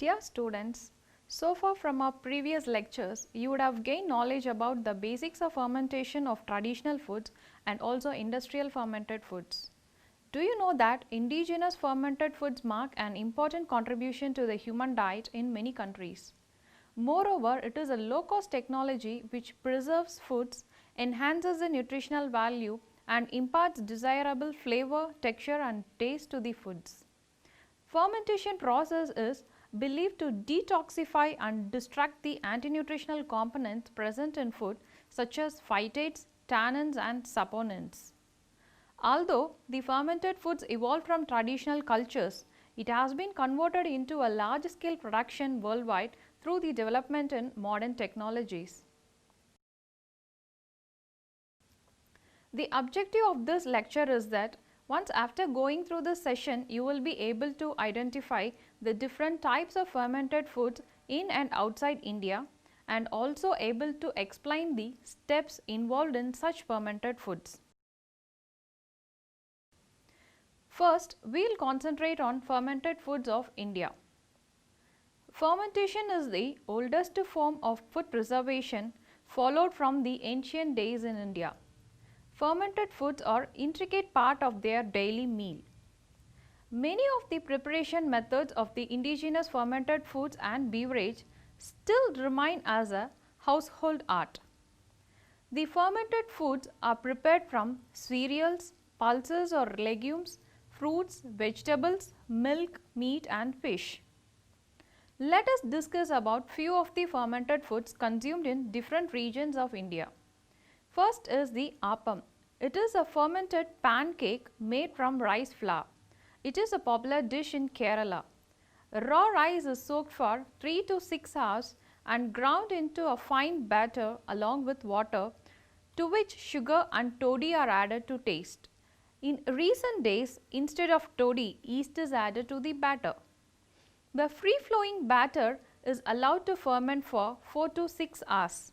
Dear students, so far from our previous lectures, you would have gained knowledge about the basics of fermentation of traditional foods and also industrial fermented foods. Do you know that indigenous fermented foods mark an important contribution to the human diet in many countries? Moreover, it is a low-cost technology which preserves foods, enhances the nutritional value and imparts desirable flavor, texture and taste to the foods. Fermentation process is believed to detoxify and distract the antinutritional components present in food such as phytates, tannins and saponins. Although the fermented foods evolved from traditional cultures, it has been converted into a large scale production worldwide through the development in modern technologies. The objective of this lecture is that once after going through this session, you will be able to identify the different types of fermented foods in and outside India and also able to explain the steps involved in such fermented foods. First, we will concentrate on fermented foods of India. Fermentation is the oldest form of food preservation followed from the ancient days in India. Fermented foods are intricate part of their daily meal. Many of the preparation methods of the indigenous fermented foods and beverage still remain as a household art. The fermented foods are prepared from cereals, pulses or legumes, fruits, vegetables, milk, meat and fish. Let us discuss about few of the fermented foods consumed in different regions of India. First is the appam. It is a fermented pancake made from rice flour. It is a popular dish in Kerala. Raw rice is soaked for 3 to 6 hours and ground into a fine batter along with water, to which sugar and toddy are added to taste. In recent days, instead of toddy, yeast is added to the batter. The free flowing batter is allowed to ferment for 4 to 6 hours.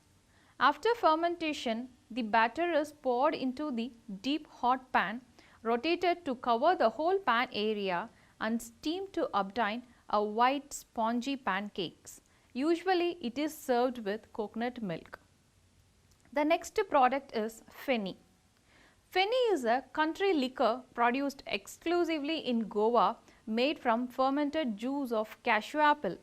After fermentation, the batter is poured into the deep hot pan, rotated to cover the whole pan area and steamed to obtain a white spongy pancakes. Usually it is served with coconut milk. The next product is Feni. Feni is a country liquor produced exclusively in Goa, made from fermented juice of cashew apple.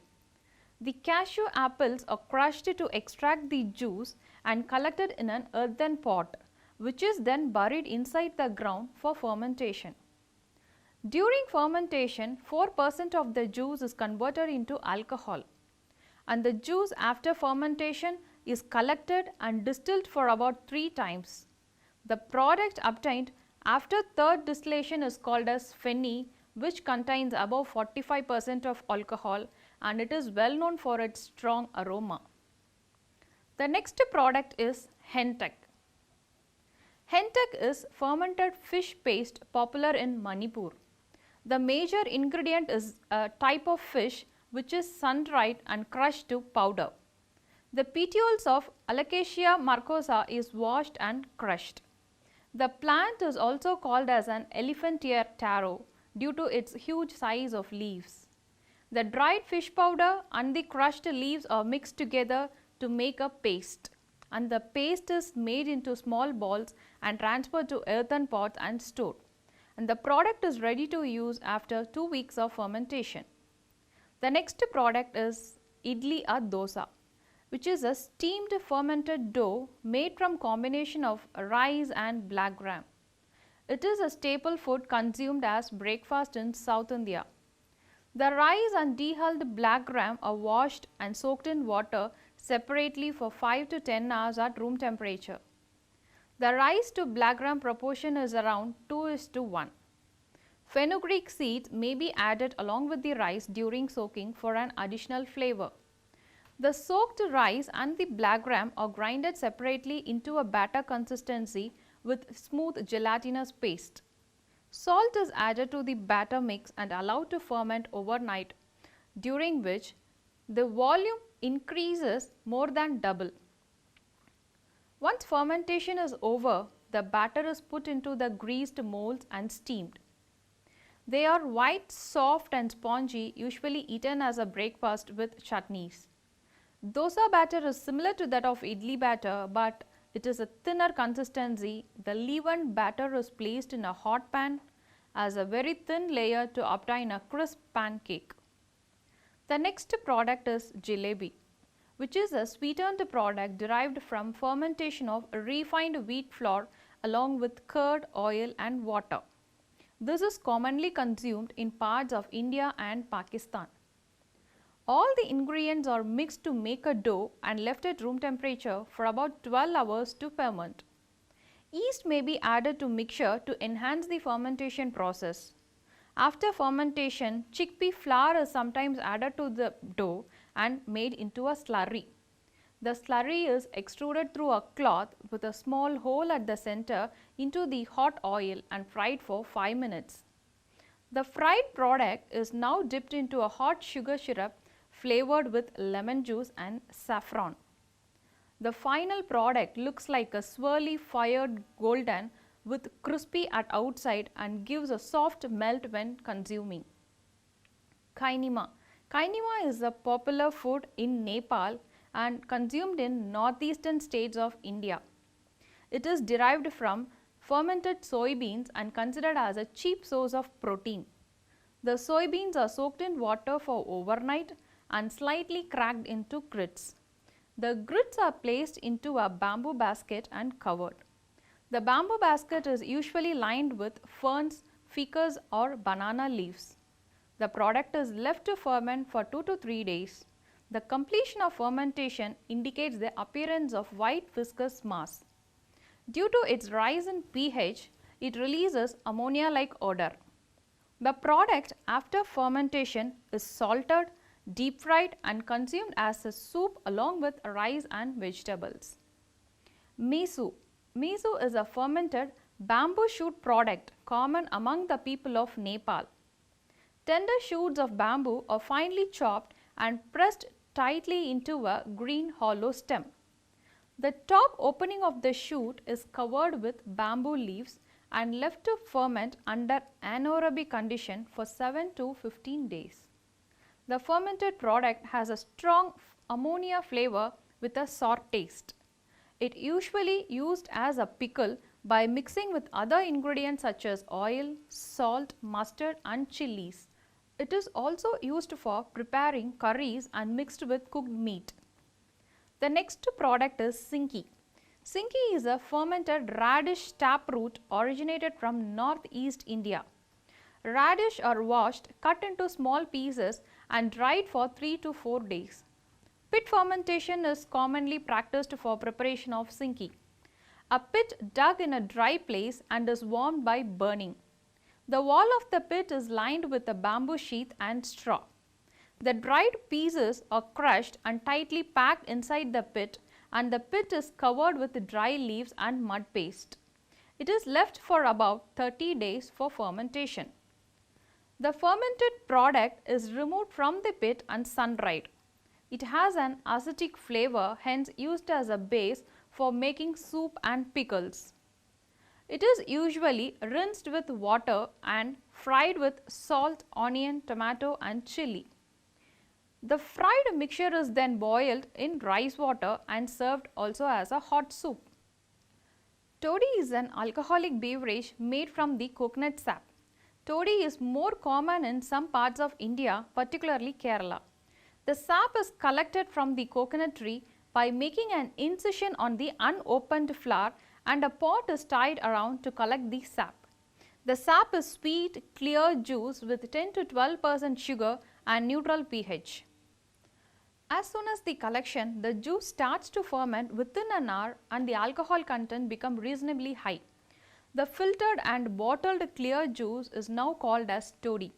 The cashew apples are crushed to extract the juice and collected in an earthen pot, which is then buried inside the ground for fermentation. During fermentation, 4% of the juice is converted into alcohol, and the juice after fermentation is collected and distilled for about 3 times. The product obtained after third distillation is called as Feni, which contains above 45% of alcohol, and it is well known for its strong aroma. The next product is Hentak. Hentak is fermented fish paste popular in Manipur. The major ingredient is a type of fish which is sun-dried and crushed to powder. The petioles of Alocasia marcosa is washed and crushed. The plant is also called as an elephant ear taro due to its huge size of leaves. The dried fish powder and the crushed leaves are mixed together to make a paste, and the paste is made into small balls and transferred to earthen pots and stored, and the product is ready to use after 2 weeks of fermentation. The next product is idli or dosa, which is a steamed fermented dough made from combination of rice and black gram. It is a staple food consumed as breakfast in South India. The rice and dehulled black gram are washed and soaked in water separately for 5 to 10 hours at room temperature. The rice to black gram proportion is around 2:1. Fenugreek seeds may be added along with the rice during soaking for an additional flavor. The soaked rice and the black gram are grinded separately into a batter consistency with smooth gelatinous paste. Salt is added to the batter mix and allowed to ferment overnight, during which the volume increases more than double. Once fermentation is over, the batter is put into the greased molds and steamed. They are white, soft and spongy, usually eaten as a breakfast with chutneys. Dosa batter is similar to that of idli batter, but it is a thinner consistency. The leavened batter is placed in a hot pan as a very thin layer to obtain a crisp pancake. The next product is jalebi, which is a sweetened product derived from fermentation of refined wheat flour along with curd, oil and water. This is commonly consumed in parts of India and Pakistan. All the ingredients are mixed to make a dough and left at room temperature for about 12 hours to ferment. Yeast may be added to mixture to enhance the fermentation process. After fermentation, chickpea flour is sometimes added to the dough and made into a slurry. The slurry is extruded through a cloth with a small hole at the center into the hot oil and fried for 5 minutes. The fried product is now dipped into a hot sugar syrup flavored with lemon juice and saffron. The final product looks like a swirly fired golden with crispy at outside and gives a soft melt when consuming. Kainima. Kainima is a popular food in Nepal and consumed in northeastern states of India. It is derived from fermented soybeans and considered as a cheap source of protein. The soybeans are soaked in water for overnight and slightly cracked into grits. The grits are placed into a bamboo basket and covered. The bamboo basket is usually lined with ferns, ficus or banana leaves. The product is left to ferment for 2 to 3 days. The completion of fermentation indicates the appearance of white viscous mass. Due to its rise in pH, it releases ammonia-like odor. The product after fermentation is salted, deep fried and consumed as a soup along with rice and vegetables. Miso. Miso is a fermented bamboo shoot product common among the people of Nepal. Tender shoots of bamboo are finely chopped and pressed tightly into a green hollow stem. The top opening of the shoot is covered with bamboo leaves and left to ferment under anaerobic condition for 7 to 15 days. The fermented product has a strong ammonia flavor with a sour taste. It usually used as a pickle by mixing with other ingredients such as oil, salt, mustard and chilies. It is also used for preparing curries and mixed with cooked meat. The next product is sinki. Sinki is a fermented radish taproot originated from northeast India. Radish are washed, cut into small pieces and dried for 3 to 4 days. Pit fermentation is commonly practiced for preparation of sinki. A pit dug in a dry place and is warmed by burning. The wall of the pit is lined with a bamboo sheath and straw. The dried pieces are crushed and tightly packed inside the pit and the pit is covered with dry leaves and mud paste. It is left for about 30 days for fermentation. The fermented product is removed from the pit and sun-dried. It has an acidic flavor, hence used as a base for making soup and pickles. It is usually rinsed with water and fried with salt, onion, tomato and chili. The fried mixture is then boiled in rice water and served also as a hot soup. Toddy is an alcoholic beverage made from the coconut sap. Toddy is more common in some parts of India, particularly Kerala. The sap is collected from the coconut tree by making an incision on the unopened flower and a pot is tied around to collect the sap. The sap is sweet, clear juice with 10 to 12% sugar and neutral pH. As soon as the collection, the juice starts to ferment within an hour and the alcohol content becomes reasonably high. The filtered and bottled clear juice is now called as toddy.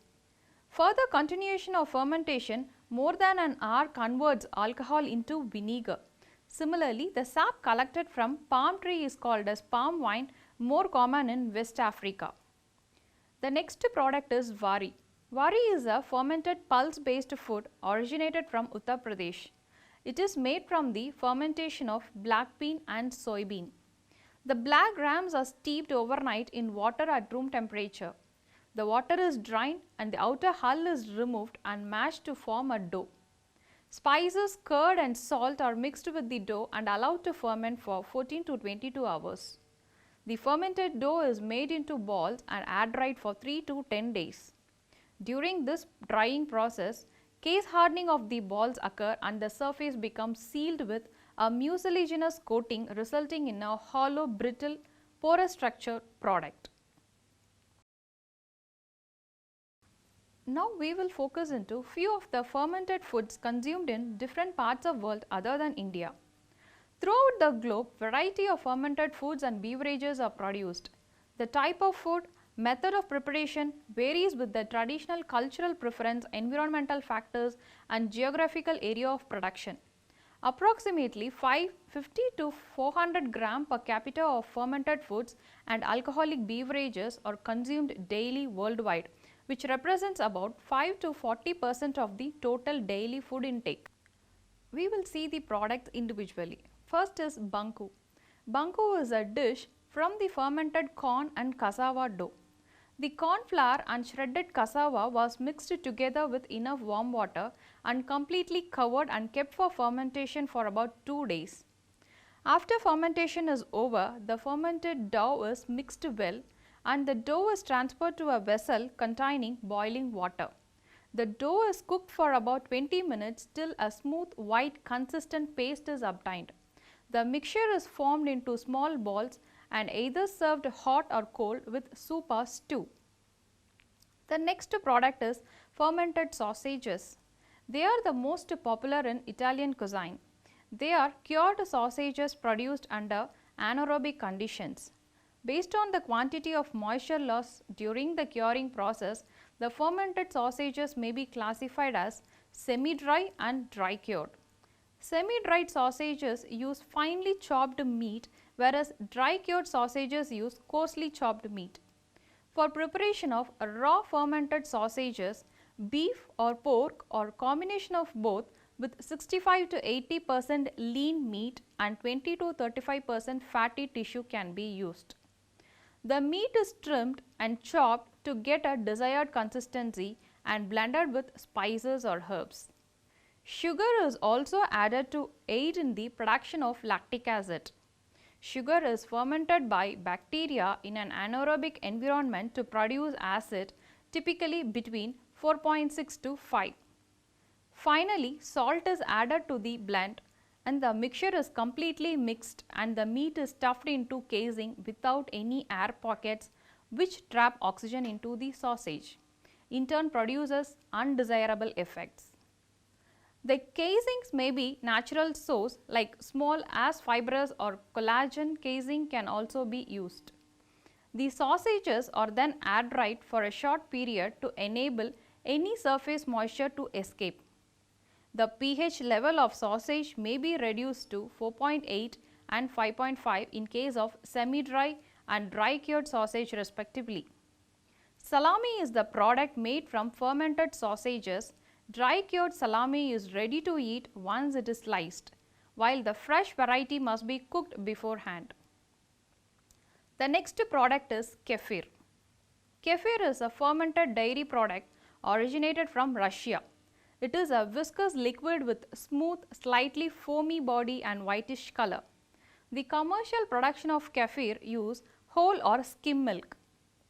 Further continuation of fermentation more than an hour converts alcohol into vinegar. Similarly, the sap collected from palm tree is called as palm wine, more common in West Africa. The next product is wari. Wari is a fermented pulse based food originated from Uttar Pradesh. It is made from the fermentation of black bean and soybean. The black grams are steeped overnight in water at room temperature. The water is drained and the outer hull is removed and mashed to form a dough. Spices, curd and salt are mixed with the dough and allowed to ferment for 14 to 22 hours. The fermented dough is made into balls and air dried for 3 to 10 days. During this drying process, case hardening of the balls occur and the surface becomes sealed with a mucilaginous coating, resulting in a hollow, brittle, porous structure product. Now we will focus into few of the fermented foods consumed in different parts of world other than India. Throughout the globe, variety of fermented foods and beverages are produced. The type of food, method of preparation varies with the traditional cultural preference, environmental factors and geographical area of production. Approximately 550 to 400 gram per capita of fermented foods and alcoholic beverages are consumed daily worldwide, which represents about 5 to 40% of the total daily food intake. We will see the products individually. First is Banku. Banku is a dish from the fermented corn and cassava dough. The corn flour and shredded cassava was mixed together with enough warm water and completely covered and kept for fermentation for about 2 days. After fermentation is over, the fermented dough is mixed well and the dough is transferred to a vessel containing boiling water. The dough is cooked for about 20 minutes till a smooth white consistent paste is obtained. The mixture is formed into small balls and either served hot or cold with soup or stew. The next product is fermented sausages. They are the most popular in Italian cuisine. They are cured sausages produced under anaerobic conditions. Based on the quantity of moisture loss during the curing process, the fermented sausages may be classified as semi-dry and dry cured. Semi-dried sausages use finely chopped meat, whereas dry cured sausages use coarsely chopped meat. For preparation of raw fermented sausages, beef or pork or combination of both with 65 to 80% lean meat and 20 to 35% fatty tissue can be used. The meat is trimmed and chopped to get a desired consistency and blended with spices or herbs. Sugar is also added to aid in the production of lactic acid. Sugar is fermented by bacteria in an anaerobic environment to produce acid, typically between 4.6 to 5. Finally, salt is added to the blend and the mixture is completely mixed and the meat is stuffed into casing without any air pockets which trap oxygen into the sausage. In turn produces undesirable effects. The casings may be natural source like small as fibrous or collagen casing can also be used. The sausages are then air dried for a short period to enable any surface moisture to escape. The pH level of sausage may be reduced to 4.8 and 5.5 in case of semi-dry and dry cured sausage respectively. Salami is the product made from fermented sausages. Dry cured salami is ready to eat once it is sliced, while the fresh variety must be cooked beforehand. The next product is kefir. Kefir is a fermented dairy product originated from Russia. It is a viscous liquid with smooth, slightly foamy body and whitish color. The commercial production of kefir use whole or skim milk.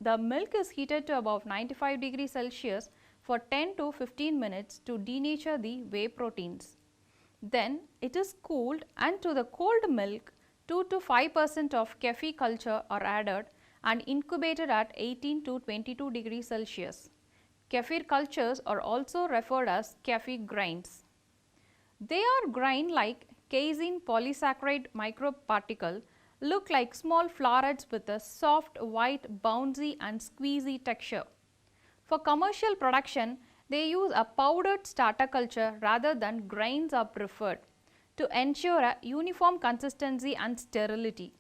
The milk is heated to above 95 degrees Celsius for 10 to 15 minutes to denature the whey proteins. Then it is cooled and to the cold milk 2 to 5% of kefir culture are added and incubated at 18 to 22 degrees Celsius. Kefir cultures are also referred as kefir grains. They are grain like casein polysaccharide microparticle, look like small florets with a soft, white, bouncy and squeezy texture. For commercial production, they use a powdered starter culture rather than grains are preferred to ensure a uniform consistency and sterility.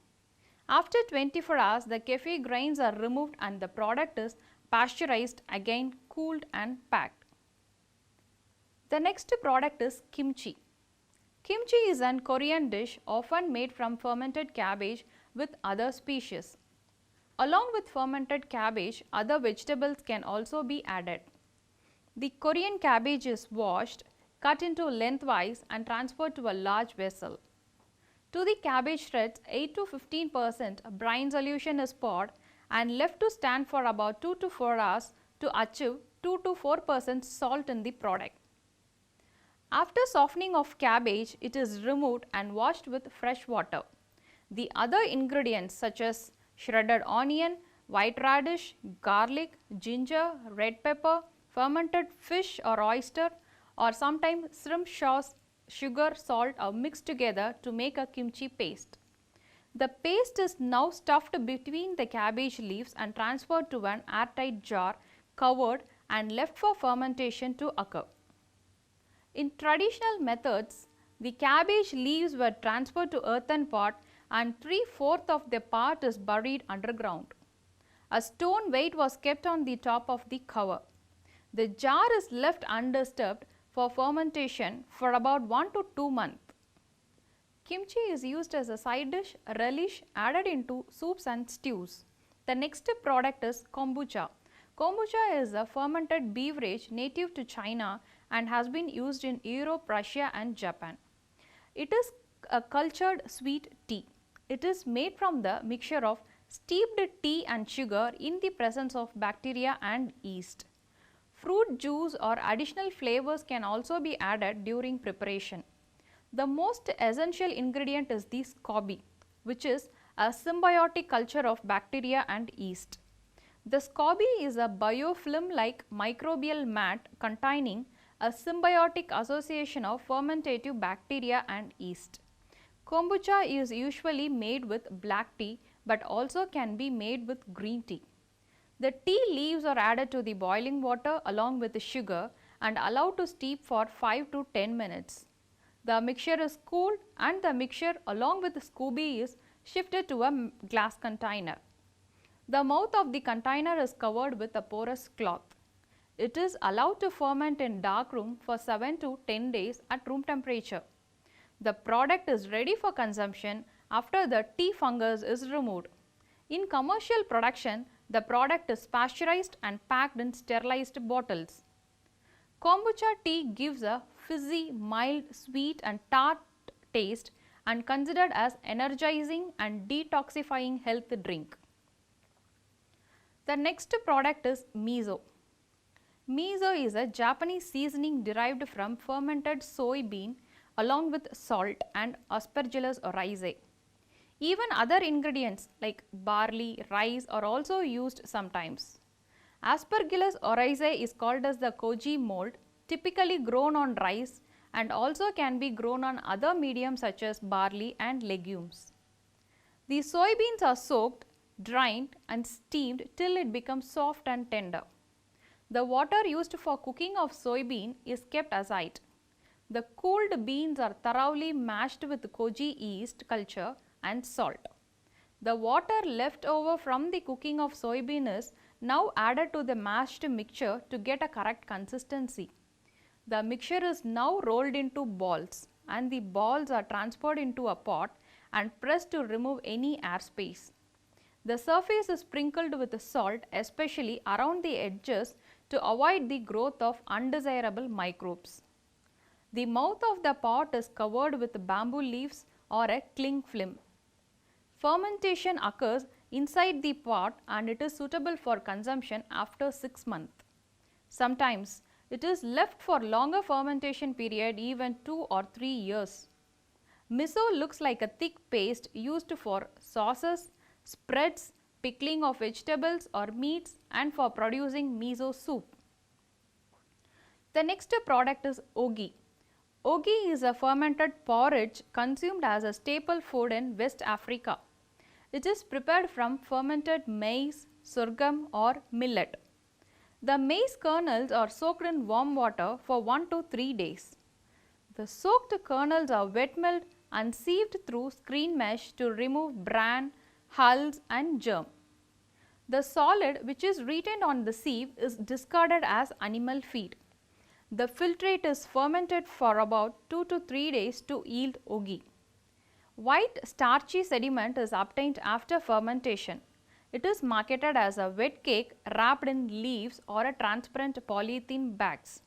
After 24 hours, the kefir grains are removed and the product is pasteurized, again cooled and packed. The next product is kimchi. Kimchi is an Korean dish often made from fermented cabbage with other species. Along with fermented cabbage, other vegetables can also be added. The Korean cabbage is washed, cut into lengthwise and transferred to a large vessel. To the cabbage shreds, 8 to 15% brine solution is poured and left to stand for about 2 to 4 hours to achieve 2 to 4% salt in the product. After softening of cabbage, it is removed and washed with fresh water. The other ingredients such as shredded onion, white radish, garlic, ginger, red pepper, fermented fish or oyster, or sometimes shrimp sauce, sugar, salt are mixed together to make a kimchi paste. The paste is now stuffed between the cabbage leaves and transferred to an airtight jar, covered and left for fermentation to occur. In traditional methods, the cabbage leaves were transferred to earthen pot and 3/4 of the part is buried underground. A stone weight was kept on the top of the cover. The jar is left undisturbed for fermentation for about 1 to 2 months. Kimchi is used as a side dish, relish added into soups and stews. The next product is kombucha. Kombucha is a fermented beverage native to China and has been used in Europe, Russia and Japan. It is a cultured sweet tea. It is made from the mixture of steeped tea and sugar in the presence of bacteria and yeast. Fruit juice or additional flavors can also be added during preparation. The most essential ingredient is the SCOBY, which is a symbiotic culture of bacteria and yeast. The SCOBY is a biofilm-like microbial mat containing a symbiotic association of fermentative bacteria and yeast. Kombucha is usually made with black tea but also can be made with green tea. The tea leaves are added to the boiling water along with the sugar and allowed to steep for 5 to 10 minutes. The mixture is cooled and the mixture along with the SCOBY is shifted to a glass container. The mouth of the container is covered with a porous cloth. It is allowed to ferment in dark room for 7 to 10 days at room temperature. The product is ready for consumption after the tea fungus is removed. In commercial production, the product is pasteurized and packed in sterilized bottles. Kombucha tea gives a fizzy, mild, sweet and tart taste and considered as energizing and detoxifying health drink. The next product is miso. Miso is a Japanese seasoning derived from fermented soybean along with salt and Aspergillus oryzae. Even other ingredients like barley, rice are also used sometimes. Aspergillus oryzae is called as the koji mold, typically grown on rice and also can be grown on other mediums such as barley and legumes. The soybeans are soaked, drained and steamed till it becomes soft and tender. The water used for cooking of soybean is kept aside. The cooled beans are thoroughly mashed with koji yeast culture and salt. The water left over from the cooking of soybean is now added to the mashed mixture to get a correct consistency. The mixture is now rolled into balls and the balls are transferred into a pot and pressed to remove any airspace. The surface is sprinkled with salt, especially around the edges, to avoid the growth of undesirable microbes. The mouth of the pot is covered with bamboo leaves or a cling film. Fermentation occurs inside the pot and it is suitable for consumption after 6 months. Sometimes it is left for longer fermentation period, even 2 or 3 years. Miso looks like a thick paste used for sauces, spreads, pickling of vegetables or meats and for producing miso soup. The next product is ogi. Ogi is a fermented porridge consumed as a staple food in West Africa. It is prepared from fermented maize, sorghum or millet. The maize kernels are soaked in warm water for 1 to 3 days. The soaked kernels are wet milled and sieved through screen mesh to remove bran, hulls and germ. The solid which is retained on the sieve is discarded as animal feed. The filtrate is fermented for about 2 to 3 days to yield ogi. White starchy sediment is obtained after fermentation. It is marketed as a wet cake wrapped in leaves or a transparent polythene bags.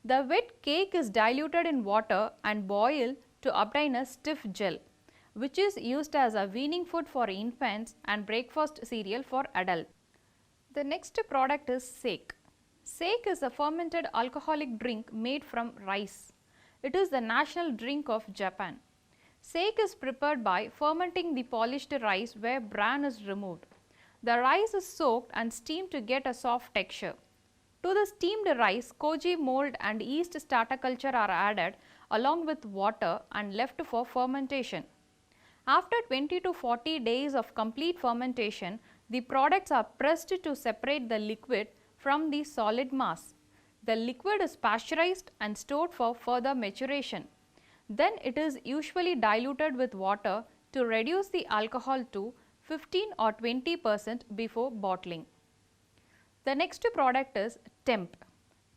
The wet cake is diluted in water and boiled to obtain a stiff gel, which is used as a weaning food for infants and breakfast cereal for adults. The next product is sake. Sake is a fermented alcoholic drink made from rice. It is the national drink of Japan. Sake is prepared by fermenting the polished rice where bran is removed. The rice is soaked and steamed to get a soft texture. To the steamed rice, koji mold and yeast starter culture are added along with water and left for fermentation. After 20 to 40 days of complete fermentation, the products are pressed to separate the liquid from the solid mass. The liquid is pasteurized and stored for further maturation. Then it is usually diluted with water to reduce the alcohol to 15 or 20% before bottling. The next product is temp.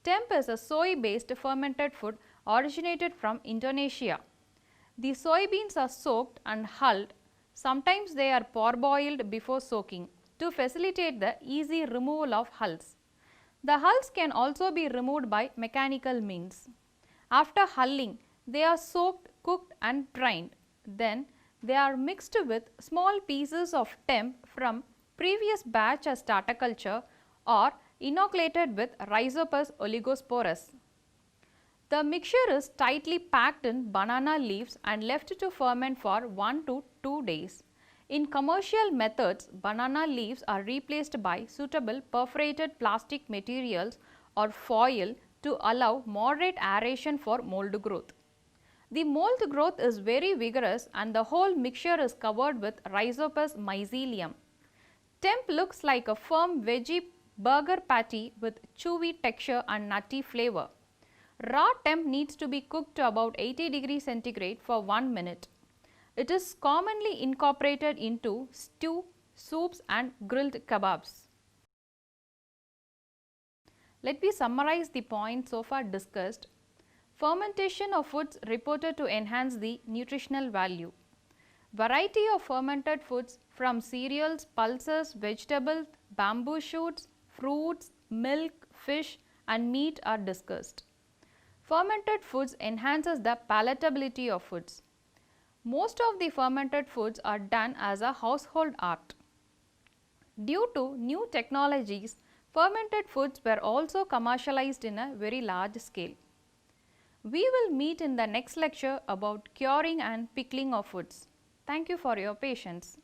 Temp is a soy based fermented food originated from Indonesia. The soybeans are soaked and hulled. Sometimes they are parboiled before soaking to facilitate the easy removal of hulls. The hulls can also be removed by mechanical means. After hulling, they are soaked, cooked and drained. Then they are mixed with small pieces of temp from previous batch as starter culture or inoculated with Rhizopus oligosporus. The mixture is tightly packed in banana leaves and left to ferment for 1 to 2 days. In commercial methods, banana leaves are replaced by suitable perforated plastic materials or foil to allow moderate aeration for mold growth. The mold growth is very vigorous and the whole mixture is covered with Rhizopus mycelium. Temp looks like a firm veggie burger patty with chewy texture and nutty flavor. Raw temp needs to be cooked to about 80 degrees centigrade for 1 minute. It is commonly incorporated into stew, soups and grilled kebabs. Let me summarize the points so far discussed. Fermentation of foods reported to enhance the nutritional value. Variety of fermented foods from cereals, pulses, vegetables, bamboo shoots, fruits, milk, fish and meat are discussed. Fermented foods enhances the palatability of foods. Most of the fermented foods are done as a household art. Due to new technologies, fermented foods were also commercialized in a very large scale. We will meet in the next lecture about curing and pickling of foods. Thank you for your patience.